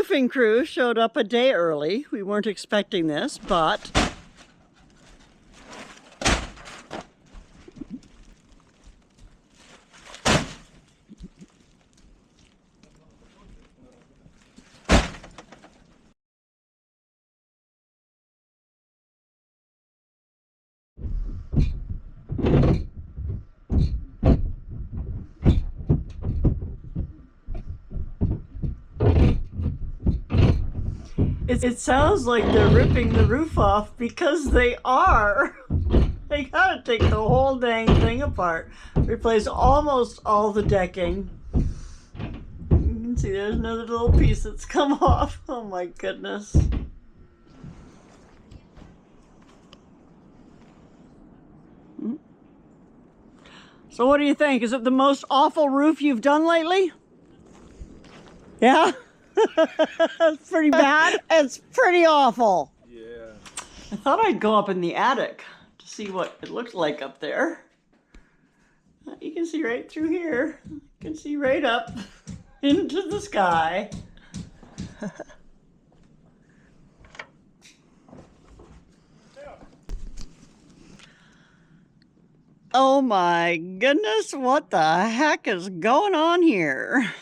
roofing crew showed up a day early. We weren't expecting this, but it sounds like they're ripping the roof off because they are. They gotta take the whole dang thing apart. Replace almost all the decking. You can see there's another little piece that's come off. Oh my goodness. So what do you think? Is it the most awful roof you've done lately? Yeah? It's pretty bad? It's pretty awful. Yeah. I thought I'd go up in the attic to see what it looked like up there. You can see right through here. You can see right up into the sky. Oh my goodness, what the heck is going on here?